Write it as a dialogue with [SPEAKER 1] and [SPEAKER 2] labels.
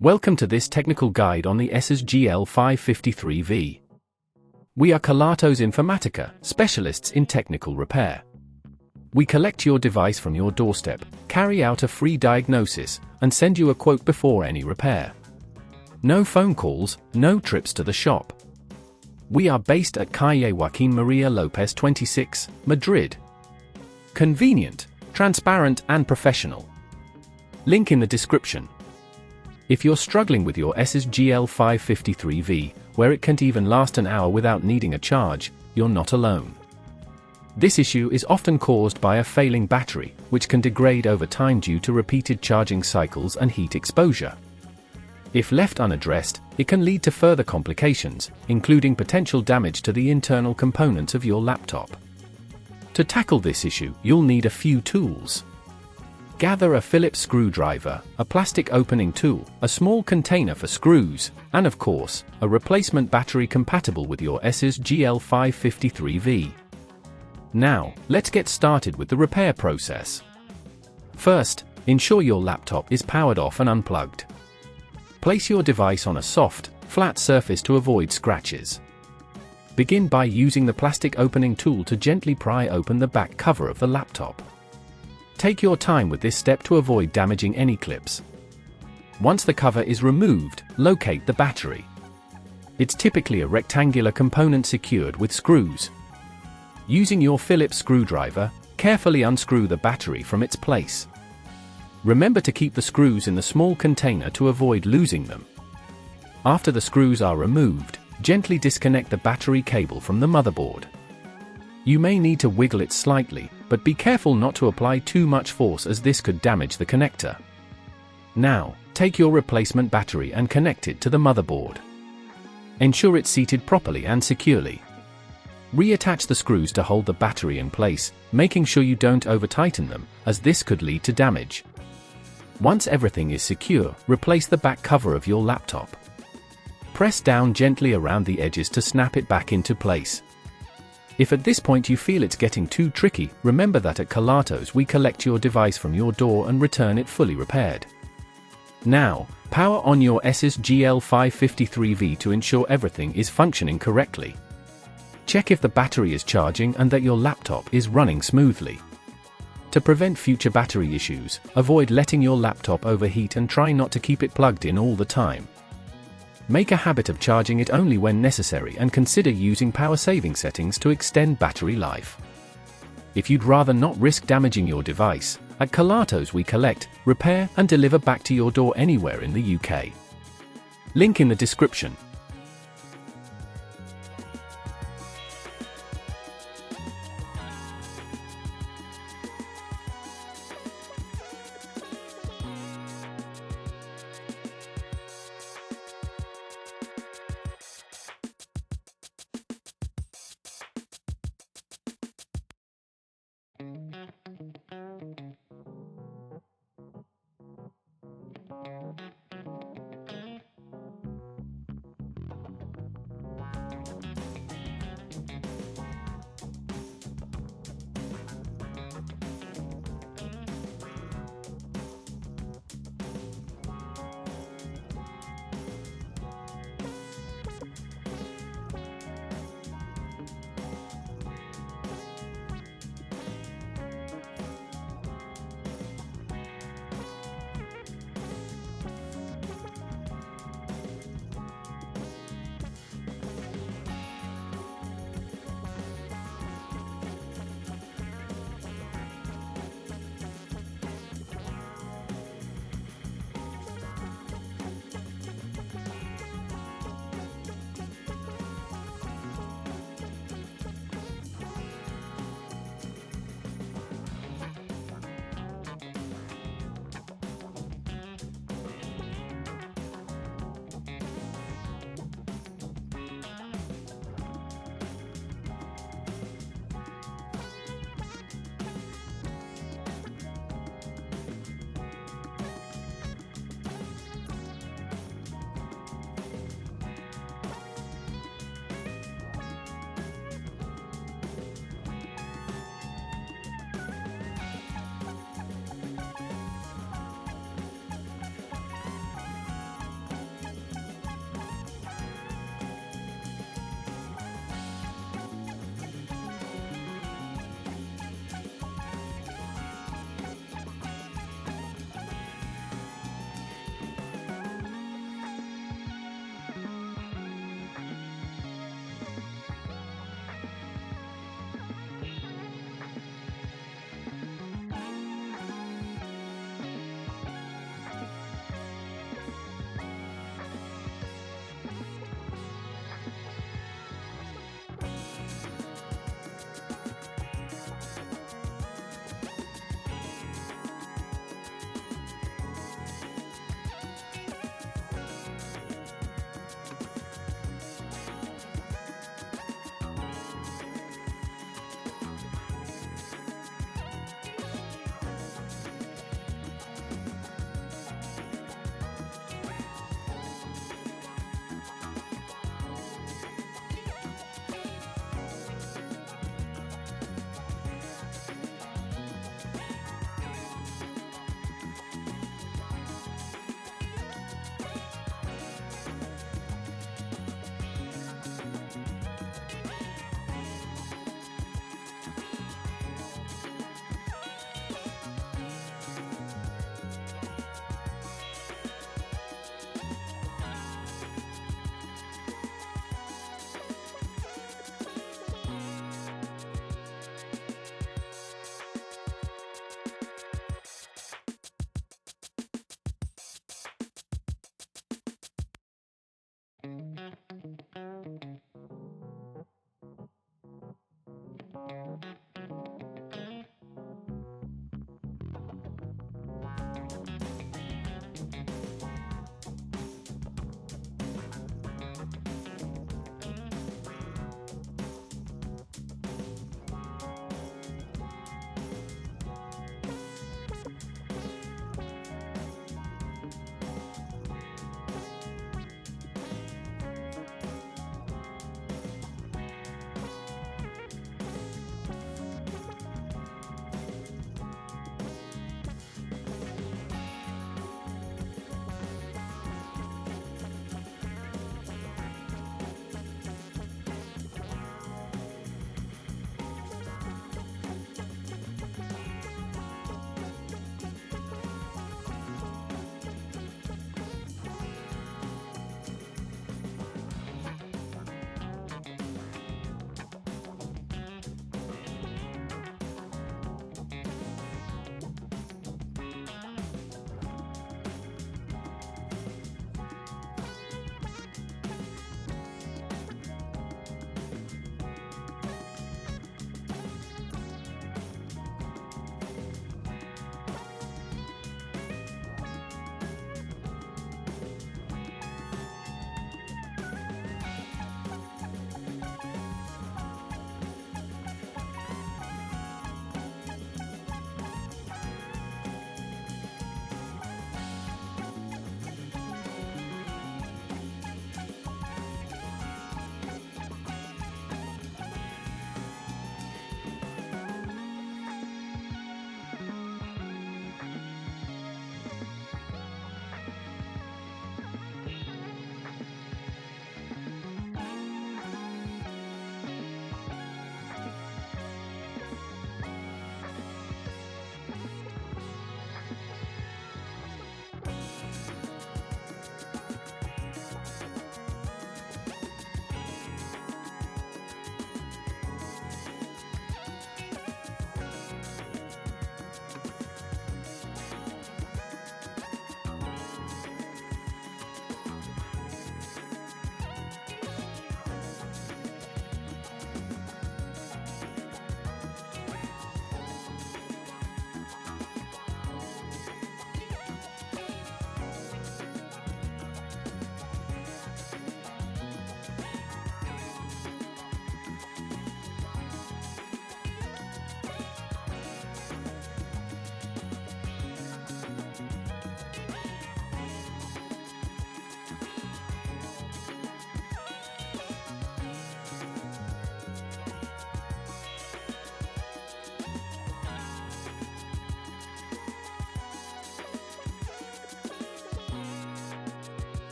[SPEAKER 1] Welcome to this technical guide on the ASUS GL553V. We are Kelatos Informatica, specialists in technical repair. We collect your device from your doorstep, carry out a free diagnosis, and send you a quote before any repair. No phone calls, no trips to the shop. We are based at Calle Joaquín María López 26, Madrid. Convenient, transparent and professional. Link in the description. If you're struggling with your ASUS GL553V, where it can't even last an hour without needing a charge, you're not alone. This issue is often caused by a failing battery, which can degrade over time due to repeated charging cycles and heat exposure. If left unaddressed, it can lead to further complications, including potential damage to the internal components of your laptop. To tackle this issue, you'll need a few tools. Gather a Phillips screwdriver, a plastic opening tool, a small container for screws, and of course, a replacement battery compatible with your ASUS GL553V. Now, let's get started with the repair process. First, ensure your laptop is powered off and unplugged. Place your device on a soft, flat surface to avoid scratches. Begin by using the plastic opening tool to gently pry open the back cover of the laptop. Take your time with this step to avoid damaging any clips. Once the cover is removed, locate the battery. It's typically a rectangular component secured with screws. Using your Phillips screwdriver, carefully unscrew the battery from its place. Remember to keep the screws in the small container to avoid losing them. After the screws are removed, gently disconnect the battery cable from the motherboard. You may need to wiggle it slightly, but be careful not to apply too much force as this could damage the connector. Now, take your replacement battery and connect it to the motherboard. Ensure it's seated properly and securely. Reattach the screws to hold the battery in place, making sure you don't over-tighten them, as this could lead to damage. Once everything is secure, replace the back cover of your laptop. Press down gently around the edges to snap it back into place. If at this point you feel it's getting too tricky, remember that at Kelatos we collect your device from your door and return it fully repaired. Now, power on your ASUS GL553V to ensure everything is functioning correctly. Check if the battery is charging and that your laptop is running smoothly. To prevent future battery issues, avoid letting your laptop overheat and try not to keep it plugged in all the time. Make a habit of charging it only when necessary and consider using power-saving settings to extend battery life. If you'd rather not risk damaging your device, at Kelatos we collect, repair and deliver back to your door anywhere in the UK. Link in the description.